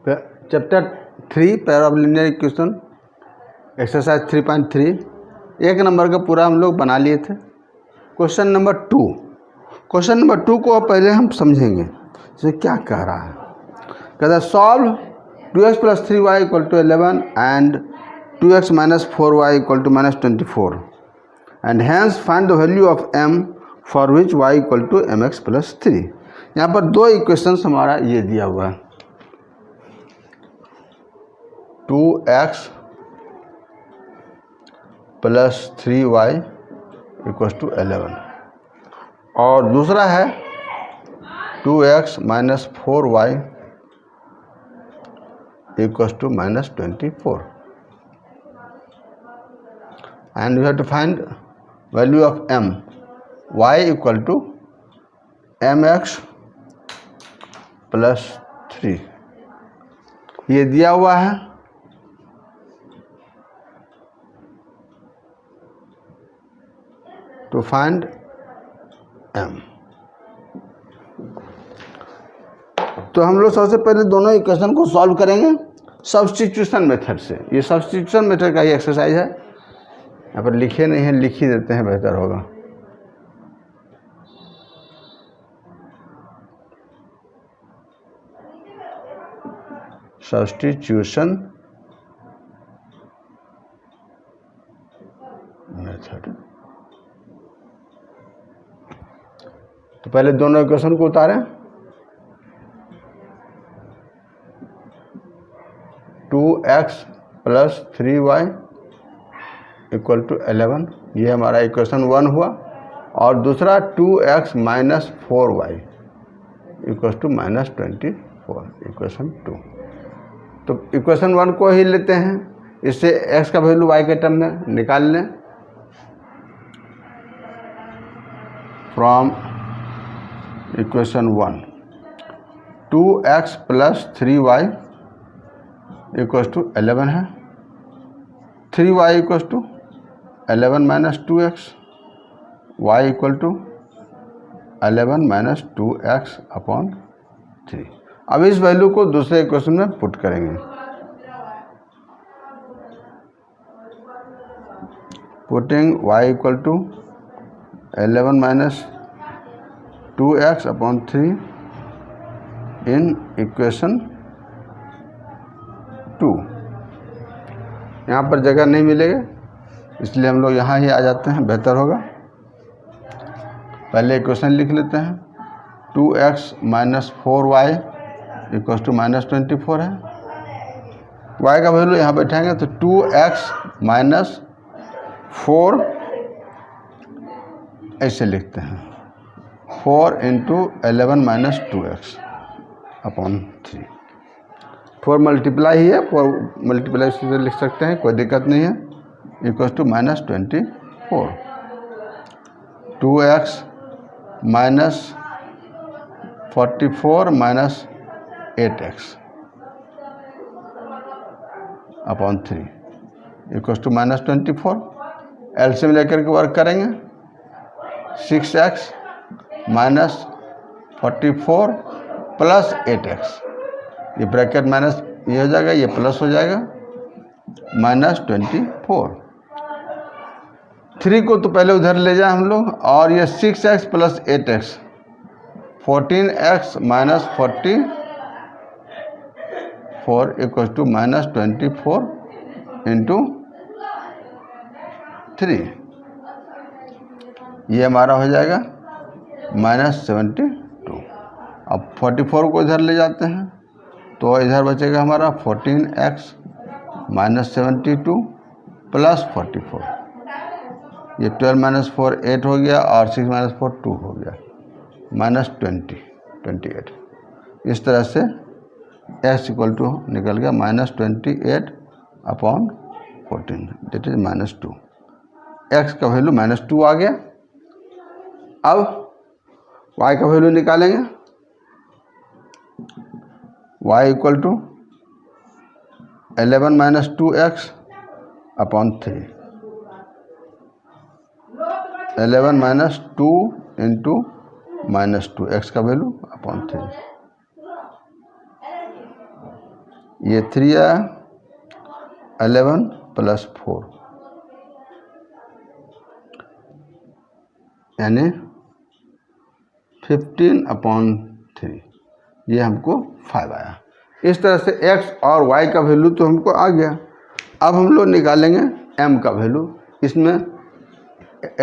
Chapter 3 pair of linear equation exercise 3.3 एक number का पूरा हम लोग बना लिए थे। क्वेश्चन नंबर 2 को पहले हम समझेंगे इसे क्या कह रहा है। कहता है solve 2x + 3y = 11 and 2x - 4y = -24 and hence find the value of m for which y = mx + 3। यहाँ पर दो इक्वेशंस हमारा ये दिया हुआ है 2x + 3y = 11 और दूसरा है 2x - 4y = -24 and we have to find value of m, y = mx + 3 ये दिया हुआ है। टू फाइंड m तो हम लोग सबसे पहले दोनों इक्वेशन को सॉल्व करेंगे सब्स्टिट्यूशन मेथड से। ये सब्स्टिट्यूशन मेथड का ही एक्सरसाइज है। यहाँ पर लिखे नहीं है, लिख ही देते हैं, बेहतर होगा। Substitution method. तो पहले दोनों इक्वेशन को उतारें। 2x + 3y = 11 ये हमारा इक्वेशन 1 हुआ और दूसरा 2x - 4y = -24 इक्वेशन 2। तो इक्वेशन 1 को ही लेते हैं, इससे x का वैल्यू y के टर्म में निकाल लें। फ्रॉम इक्वेशन 1 2x + 3y = 11 है। 3y = 11 - 2x, y = 11 - 2x/3। अब इस वैल्यू को दूसरे इक्वेशन में पुट करेंगे। Putting y = 11 - 2x/3 in equation 2। यहाँ पर जगह नहीं मिलेगा इसलिए हम लोग यहाँ ही आ जाते हैं, बेहतर होगा। पहले इक्वेशन लिख लेते हैं। 2x - 4y = -24 है। y का वैल्यू यहाँ बैठाएंगे तो 2x - 4 ऐसे लिखते हैं 4 × 11 - 2x/3। 4 मल्टीप्लाई ही है, 4 मल्टीप्लाई से लिख सकते हैं, कोई दिक्कत नहीं है। = -24 2x - 44 - 8x/3 = -24। एलसीएम लेकर के वर्क करेंगे। 6x - 44 + 8x, ये ब्रैकेट माइनस ये हो जाएगा, ये प्लस हो जाएगा, -24। 3 को तो पहले उधर ले जाए हम लोग और ये 6x + 8x 14x - 44 = -24 × 3 ये हमारा हो जाएगा -72। अब 44 को इधर ले जाते हैं तो इधर बचेगा हमारा 14x - 72 + 44, ये 12 - 4 8 हो गया और 6 - 4 2 हो गया, -28। इस तरह से x = निकल गया -28/14 दैट इज -2। x का वैल्यू -2 आ गया। अब y का वैल्यू निकालेंगे। y = 11 - 2x/3 11 - 2 × -2 x का वैल्यू /3 ये 3 आया, 11 + 4 यानी 15/3, ये हमको 5 आया। इस तरह से x और y का वैल्यू तो हमको आ गया। अब हम लोग निकालेंगे m का वैल्यू, इसमें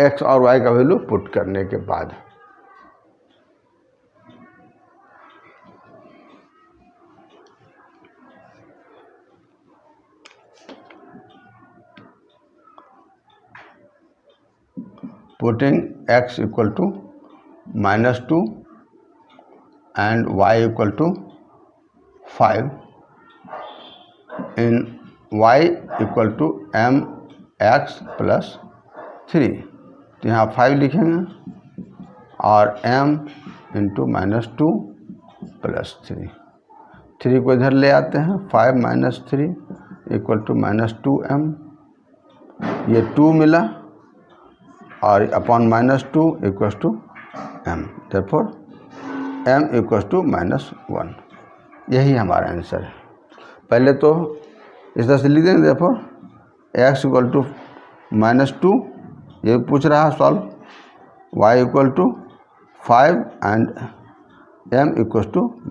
x और y का वैल्यू पुट करने के बाद। Putting x equal to -2 and y equal to 5 in y equal to mx + 3, तो यहाँ 5 लिखेंगे और m × -2 + 3, 3 को इधर ले आते हैं, 5 - 3 = -2m, ये 2 मिला और अपॉन -2 = m, therefore m = -1। यही हमारा आंसर है। पहले तो इस तरह से लिख देंगे, therefore x = -2, ये पूछ रहा है सॉल्व, y = 5 एंड m =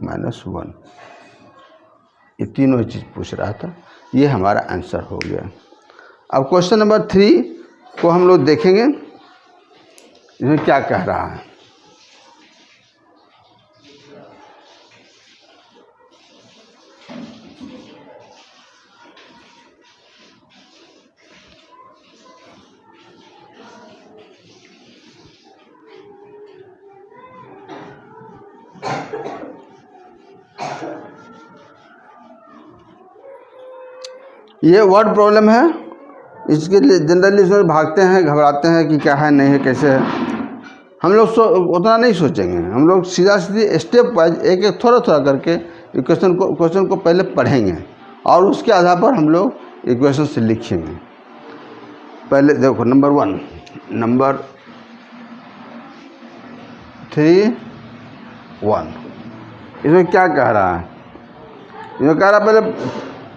-1, ये तीनों चीज़ पूछ रहा था। ये हमारा आंसर हो गया। अब क्वेश्चन नंबर 3 को हम लोग देखेंगे, इसमें क्या कह रहा है। ये वर्ड प्रॉब्लम है, इसके लिए जनरली इसमें भागते हैं, घबराते हैं कि क्या है, नहीं है, कैसे है। हम लोग उतना नहीं सोचेंगे, हम लोग सीधा सीधी स्टेप वाइज एक एक थोड़ा थोड़ा करके क्वेश्चन को पहले पढ़ेंगे और उसके आधार पर हम लोग इक्वेशन से लिखेंगे। पहले देखो नंबर 1, नंबर 3(1), इसमें क्या कह रहा है। इसमें कह रहा है पहले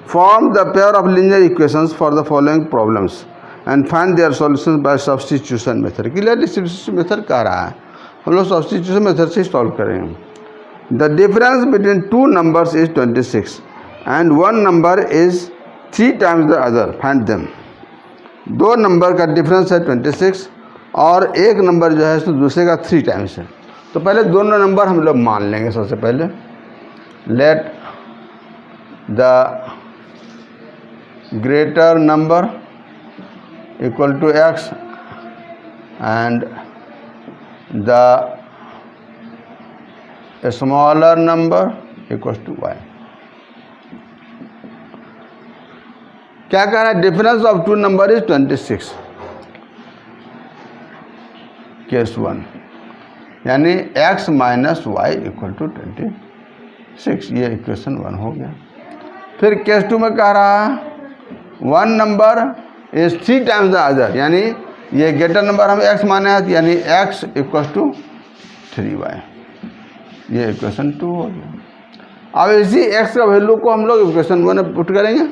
form the pair of linear equations for the following problems and find their solutions by substitution method. Clearly substitution method कह रहा है, हम लोग सब्स्टिट्यूशन मेथड से सॉल्व करेंगे। The difference between 2 numbers is 26 and 1 number is 3 times the other, find them. 2 number का difference है 26 और एक नंबर जो है तो दूसरे का 3 टाइम्स है। तो पहले दोनों नंबर हम लोग मान लेंगे। सबसे पहले let the greater number equal to x and the smaller number equals to y। क्या कह रहा है, difference of 2 number is 26, case 1, यानी x - y = 26, ये इक्वेशन 1 हो गया। फिर केस 2 में कह रहा है 1 number is 3 times the other, यानी ये ग्रेटर नंबर हम x माने हैं, यानी x = 3y, ये इक्वेशन 2 हो गया। अब इसी x का वैल्यू को हम लोग इक्वेशन 1 में पुट करेंगे,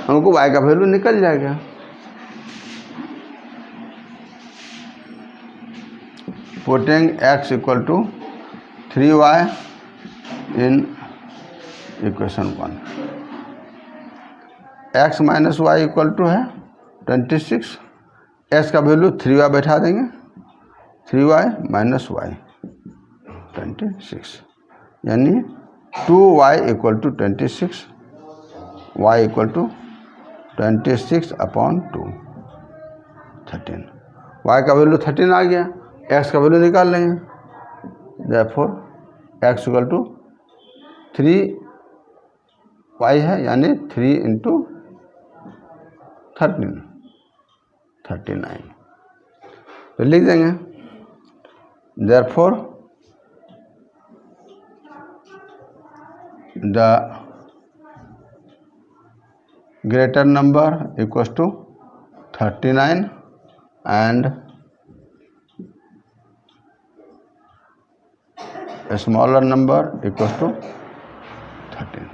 हमको y का वैल्यू निकल जाएगा। Putting x = 3y in equation 1, x - y = है 26, x का वैल्यू 3y बैठा देंगे, 3y - y 26, यानी 2y = 26, y = 26/2, 13, y का वैल्यू 13 आ गया, x का वैल्यू निकाल लेंगे। therefore x = 3y है, यानी 3 × 13, 39, तो लिख देंगे। therefore the greater number equals to 39 and a smaller number equals to 13।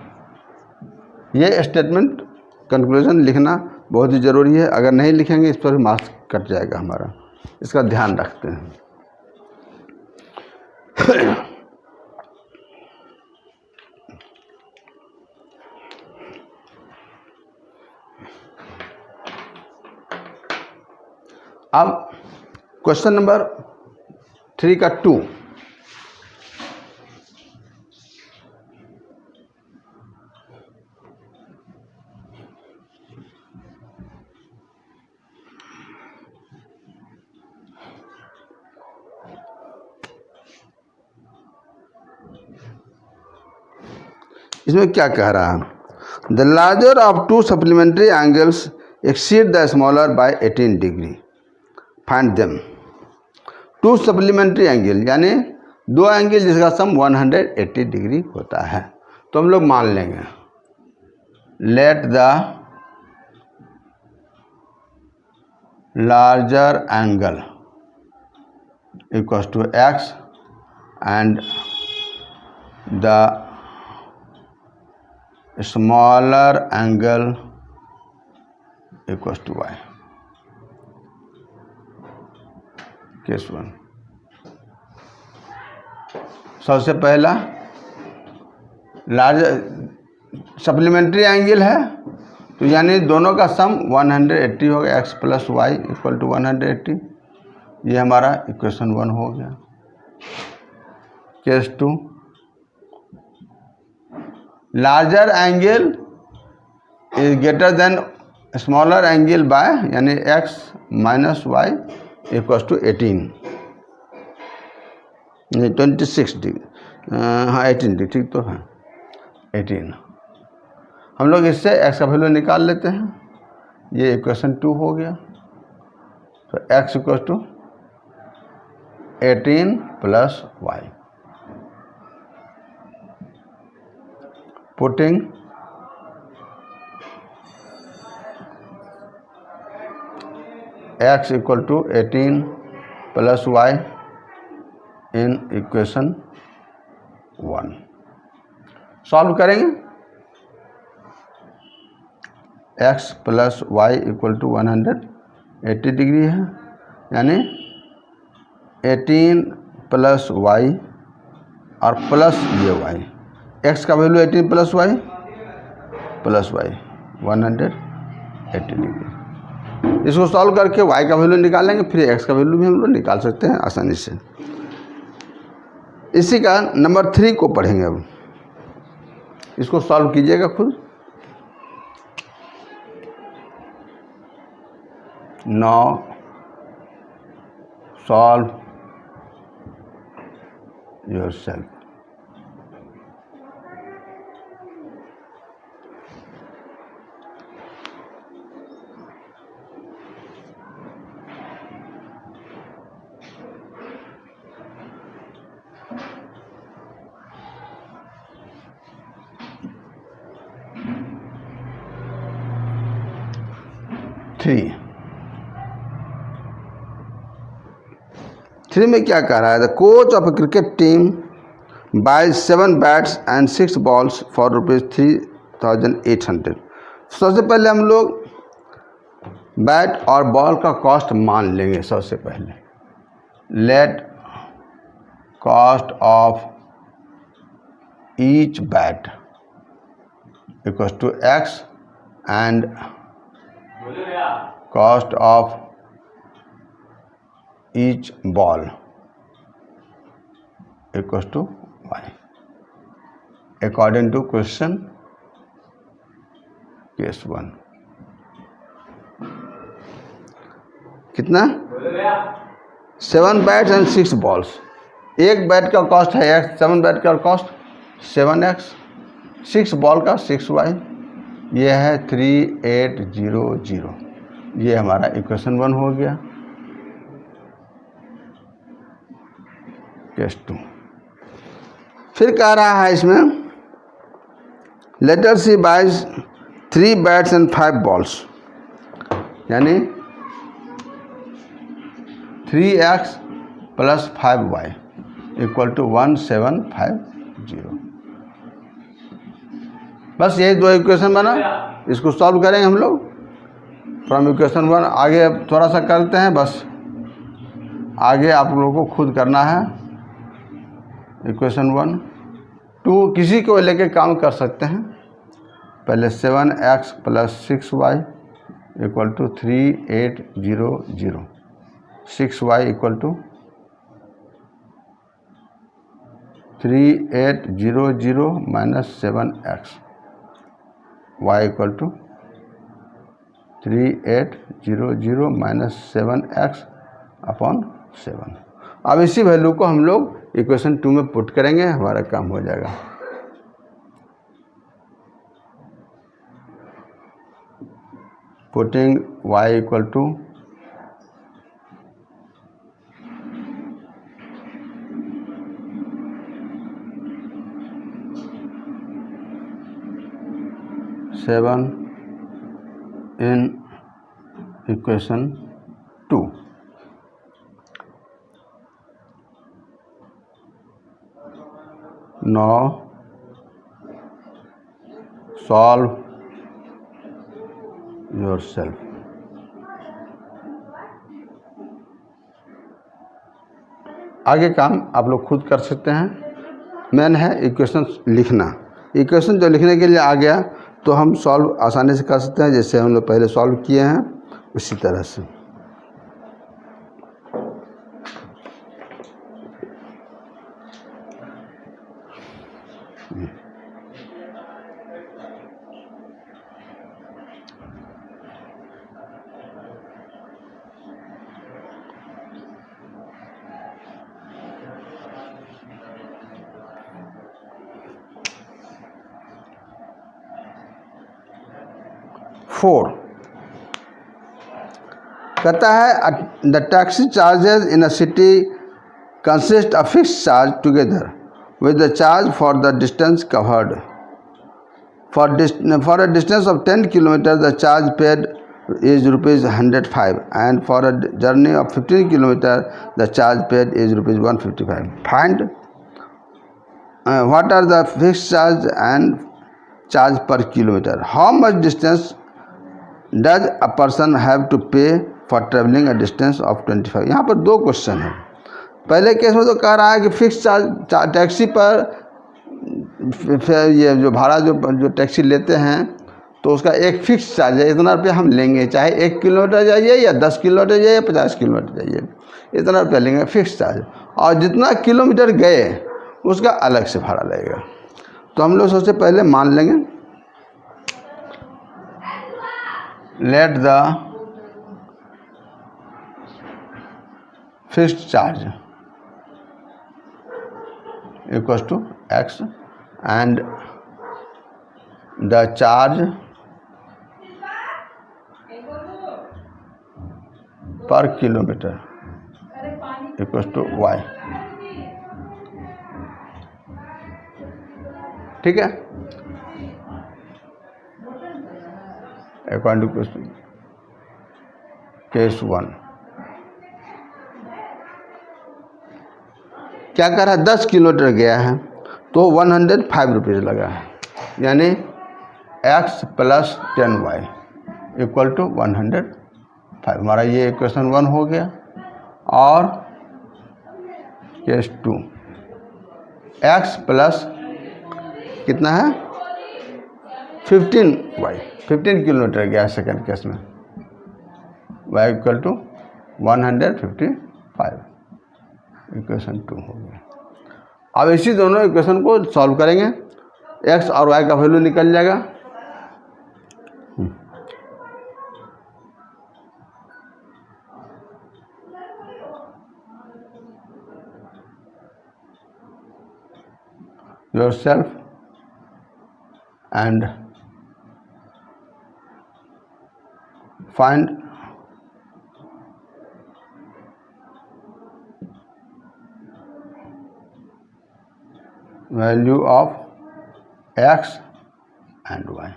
ये स्टेटमेंट कंक्लूजन लिखना बहुत ही ज़रूरी है। अगर नहीं लिखेंगे इस पर भी मार्क्स कट जाएगा हमारा, इसका ध्यान रखते हैं। अब क्वेश्चन नंबर 3 का 2, इसमें क्या कह रहा है? The larger of to supplementary angles exceed the smaller by 18 degree, find them. To supplementary angle यानी दो एंगल जिसका सम 180 डिग्री होता है। तो हम लोग मान लेंगे let the larger angle equals to x and the smaller angle equals to y. Case 1, सबसे पहला लार्ज सप्लीमेंट्री एंगल है तो यानी दोनों का सम 180 हो गया, x plus y equal to 180। ये हमारा इक्वेशन 1 हो गया। Case 2, larger angle is greater than smaller angle by यानी x minus y equals to 18, 26 degree, हाँ 18 डिग्री, ठीक तो है 18। हम लोग इससे x का वैल्यू निकाल लेते हैं। ये इक्वेशन 2 हो गया। तो x equals to 18 plus y, putting x equal to 18 plus y in equation 1। Solve करेंगे। x plus y equal to 180 degree है, यानी 18 प्लस वाई और प्लस ये y, x का वैल्यू 18 प्लस वाई 180 डिग्री। इसको सॉल्व करके y का value निकालेंगे, फिर x का वैल्यू भी हम लोग निकाल सकते हैं आसानी से। इसी का नंबर 3 को पढ़ेंगे। अब इसको सॉल्व कीजिएगा खुद। Now solve yourself. थ्री में क्या कह रहा है? The coach of a cricket team buys 7 bats and 6 balls for ₹3,800। सबसे पहले हम लोग बैट और बॉल का कॉस्ट मान लेंगे। सबसे पहले let cost of each bat equals to x and cost of each ball equals to y according to question case 1। कितना? 7 बैट्स एंड 6 बॉल्स। एक बैट का कॉस्ट है x, 7 बैट का कॉस्ट 7x, 6 बॉल का 6y, ये है 3800। ये हमारा इक्वेशन 1 हो गया। केस 2 फिर कह रहा है इसमें later she buys 3 bats and 5 balls, यानी 3x plus 5y equal to 1750। बस यही दो इक्वेशन बना, इसको सॉल्व करेंगे हम लोग फ्रॉम इक्वेशन 1। आगे थोड़ा सा करते हैं, बस आगे आप लोगों को खुद करना है। इक्वेशन 1 2 किसी को लेके काम कर सकते हैं। पहले 7x + 6y = 3800, 6y = 3800 - 7x, y = 3800 - 7x / 7। अब इसी वैल्यू को हम लोग इक्वेशन 2 में पुट करेंगे, हमारा काम हो जाएगा। Putting y = 7 in equation 2। Now solve yourself। आगे काम आप लोग खुद कर सकते हैं। मेन है इक्वेशन लिखना। इक्वेशन जो लिखने के लिए आ गया तो हम सॉल्व आसानी से कर सकते हैं, जैसे हम लोग पहले सॉल्व किए हैं उसी तरह से। कहता है the taxi charges in a city consist of fixed charge together with the charge for the distance covered. For a distance of 10 kilometre the charge paid is ₹105 and for a journey of 15 kilometer the charge paid is ₹155. Find what are the fixed charge and charge per kilometer. How much distance does a person have to pay for traveling a distance of 25? यहाँ पर दो question है। पहले case में तो कह रहा है कि फिक्स चार्ज टैक्सी पर ये जो भाड़ा जो टैक्सी लेते हैं तो उसका एक फिक्स चार्ज है, इतना रुपया हम लेंगे, चाहे 1 किलोमीटर जाइए या 10 किलोमीटर जाइए या 50 किलोमीटर जाइए, इतना रुपया लेंगे फिक्स चार्ज। और जितना किलोमीटर गए उसका अलग से भाड़ा लगेगा। तो हम लोग सबसे पहले मान लेंगे let the fixed charge equals to x and the charge per kilometer equals to y। ठीक है, अकॉर्डिंग टू केस 1 क्या कर रहा है, 10 किलोमीटर गया है तो 105 रुपीज़ लगा है, यानी x + 10y = 105। हमारा ये इक्वेशन 1 हो गया। और केस 2 x प्लस कितना है 15y, 15 किलोमीटर गया सेकंड केस में, y = 155। इक्वेशन 2 हो गया। अब इसी दोनों इक्वेशन को सॉल्व करेंगे, x और y का वैल्यू निकल जाएगा। yourself and find value of x and y।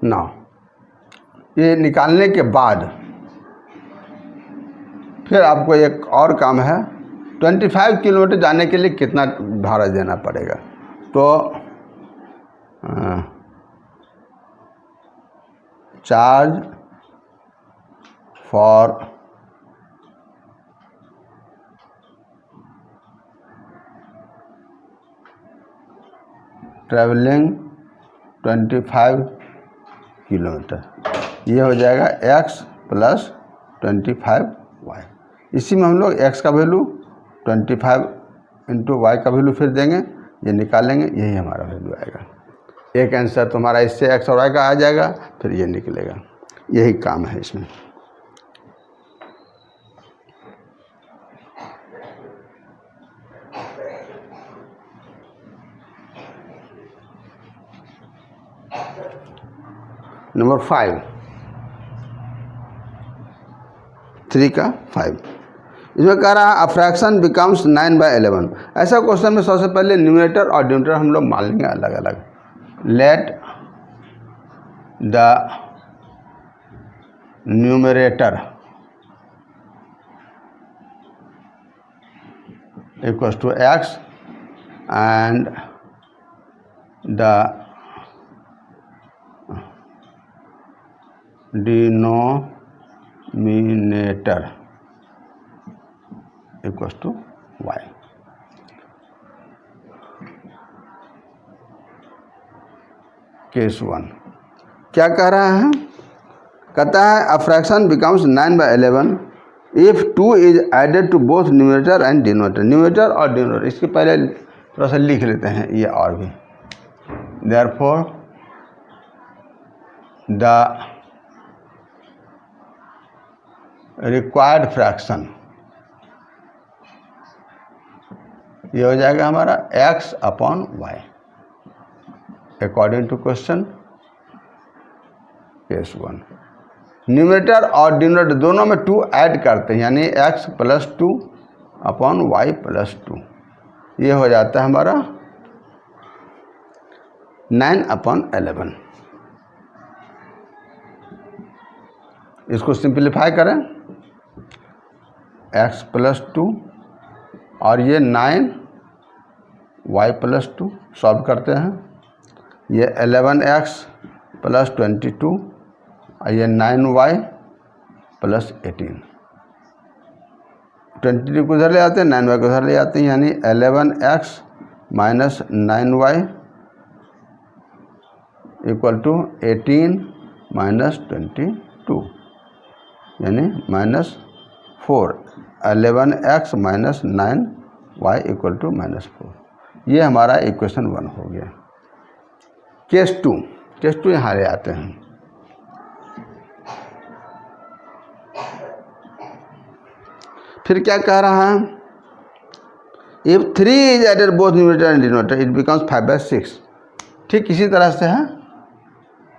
now ये निकालने के बाद फिर आपको एक और काम है, 25 किलोमीटर जाने के लिए कितना भाड़ा देना पड़ेगा। तो चार्ज फॉर ट्रैवलिंग 25 किलोमीटर, ये हो जाएगा x प्लस 25y। इसी में हम लोग x का वैल्यू 25 इंटू वाई का वैल्यू फिर देंगे, ये निकालेंगे, यही हमारा वैल्यू आएगा। एक आंसर तुम्हारा इससे x और y का आ जाएगा, फिर ये निकलेगा। यही काम है इसमें। नंबर 5, 3 का 5, इसमें कह रहा है अ फ्रैक्शन बिकम्स 9/11। ऐसा क्वेश्चन में सबसे पहले न्यूमरेटर और डिनोमिनेटर हम लोग मान लेंगे अलग अलग। Let the numerator equals to x and the denominator equals to y। Case 1 क्या कह रहा है? कहता है a fraction becomes 9/11 if 2 is added to both numerator and denominator. Numerator और डिनोमिनेटर, इसके पहले थोड़ा सा लिख लेते हैं ये और भी। देयरफॉर द रिक्वायर्ड फ्रैक्शन, ये हो जाएगा हमारा x upon y according to question case 1। Numerator और डिनोमिनेटर दोनों में 2 ऐड करते हैं, यानी x plus 2 upon y plus 2, ये हो जाता है हमारा 9/11। इसको सिंप्लीफाई करें, x प्लस 2 और ये 9y प्लस 2 सॉल्व करते हैं, ये 11x प्लस 22 और ये 9y प्लस 18। 22 को उधर ले आते हैं, 9y को उधर ले आते हैं, यानी 11x minus 9y equal to 18 minus 22, यानी -4। 11x minus 9y equal to -4। ये हमारा इक्वेशन 1 हो गया। केस 2, केस 2 यहाँ ले आते हैं। फिर क्या कह रहा है? If 3 is added both numerator and denominator it becomes 5/6। ठीक इसी तरह से है,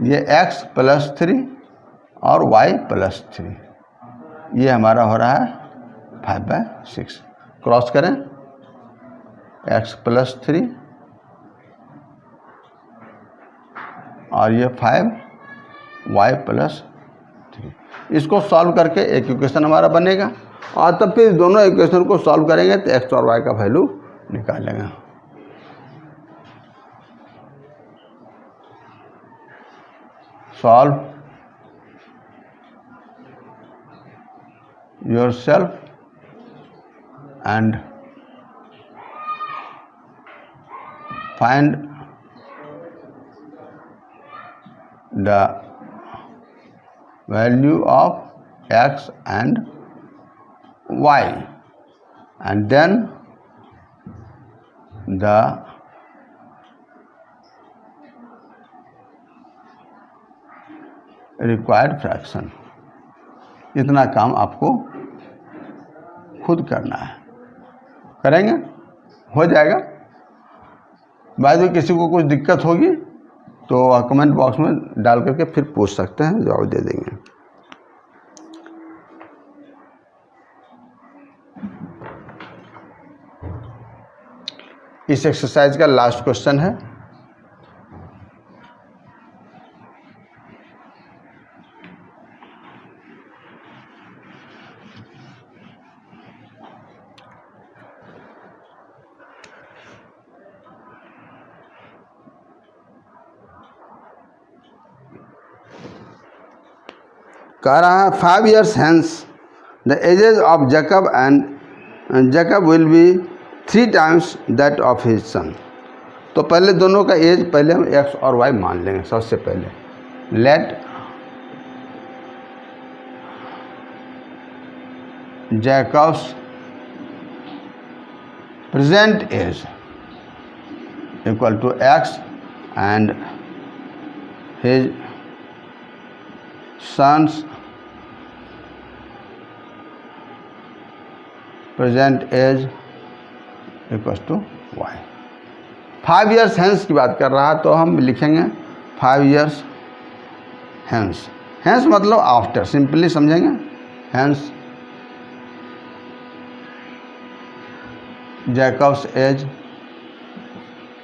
ये x प्लस 3 और y प्लस 3, ये हमारा हो रहा है 5/6। क्रॉस करें, x प्लस 3 और ये 5y प्लस 3। इसको सॉल्व करके एक इक्वेशन हमारा बनेगा, और तब फिर दोनों इक्वेशन को सॉल्व करेंगे तो x और y का वैल्यू निकालेंगे। Solve yourself and find the value of x and y, and then the required fraction। इतना काम आपको खुद करना है, करेंगे हो जाएगा। बाद में किसी को कुछ दिक्कत होगी तो कमेंट बॉक्स में डाल करके फिर पूछ सकते हैं, जवाब दे देंगे। इस एक्सरसाइज का लास्ट क्वेश्चन है। कह रहा है 5 years hence the ages of Jacob and Jacob will be 3 times that of his son. तो पहले दोनों का एज पहले हम एक्स और वाई मान लेंगे। सबसे पहले let Jacob's present age equal to x and his son's present age equal to y. 5 years hence की बात कर रहा है तो हम लिखेंगे 5 years हैंस। हैंस मतलब आफ्टर, सिंपली समझेंगे। हैंस जैकब्स एज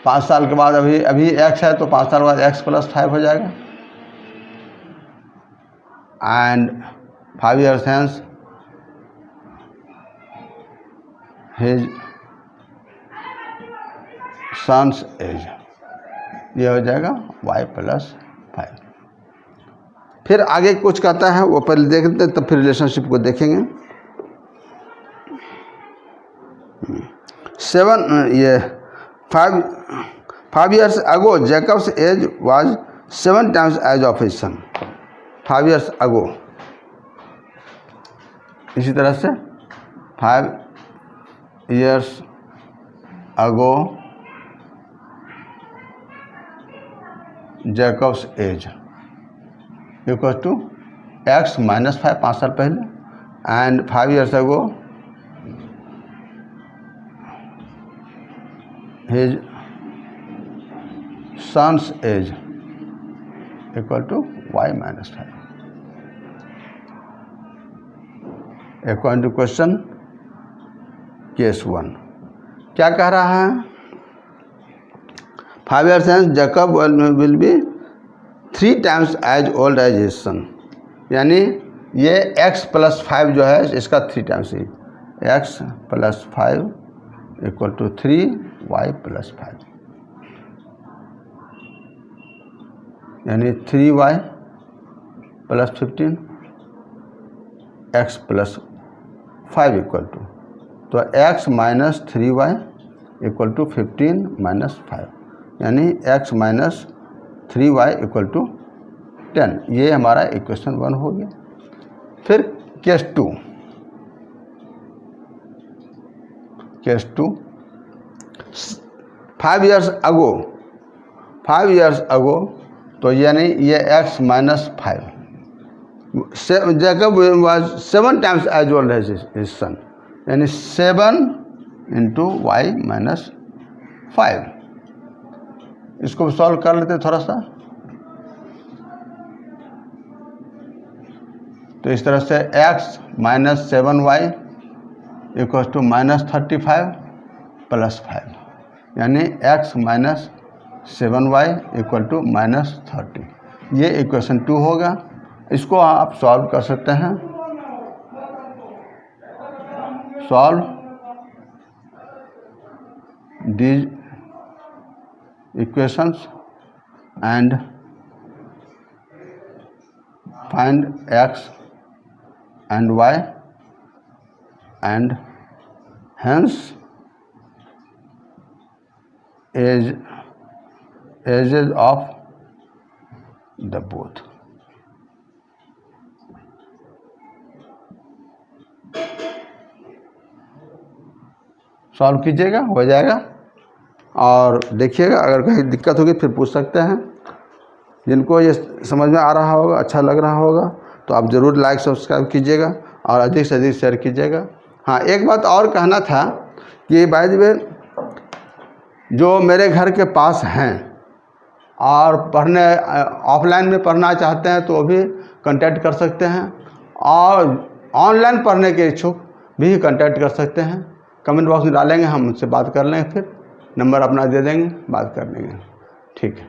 5 साल के बाद, अभी एक्स है तो 5 साल बाद एक्स प्लस 5 हो जाएगा। And 5 years hence his son's age, ये हो जाएगा y प्लस 5। फिर आगे कुछ कहता है वो पहले देख लेते हैं, तब फिर रिलेशनशिप को देखेंगे। 5 years ago Jacob's age was 7 times age of his son. 5 years ago, इसी तरह से 5 years ago Jacob's age equal to x minus 5, 5 साल पहले, and 5 years ago his son's age equal to y minus 5। According to question case 1 क्या कह रहा है? 5 years hence Jacob will be 3 times as old as his son. यानी ये x plus 5 जो है इसका 3 times ही, x plus 5 equal to 3y plus 5, यानी 3y plus 15 x plus 5 equal to, तो x minus 3y equal to 15 minus 5, यानी x minus 3y equal to 10। ये हमारा इक्वेशन 1 हो गया। फिर case 2, case 2 5 years ago, 5 years ago तो यानी ये x minus 5, Jacob was 7 times as old as his son, यानी 7 इंटू वाई माइनस 5। इसको सॉल्व कर लेते थोड़ा सा, तो इस तरह से x minus 7y equal to minus 35 plus 5, यानी x minus 7y equal to minus 30। ये इक्वेशन 2 होगा। इसको आप सॉल्व कर सकते हैं। Solve these equations and find x and y, and hence ages of the both। Solve कीजिएगा, हो जाएगा। और देखिएगा अगर कहीं दिक्कत होगी फिर पूछ सकते हैं। जिनको ये समझ में आ रहा होगा, अच्छा लग रहा होगा, तो आप ज़रूर लाइक सब्सक्राइब कीजिएगा और अधिक से अधिक शेयर कीजिएगा। हाँ, एक बात और कहना था कि बाय द वे जो मेरे घर के पास हैं और पढ़ने ऑफलाइन में पढ़ना चाहते हैं तो वो भी कांटेक्ट कर सकते हैं, और ऑनलाइन पढ़ने के इच्छुक भी कांटेक्ट कर सकते हैं। कमेंट बॉक्स में डालेंगे, हम उनसे बात कर लेंगे, फिर नंबर अपना दे देंगे, बात कर लेंगे। ठीक है।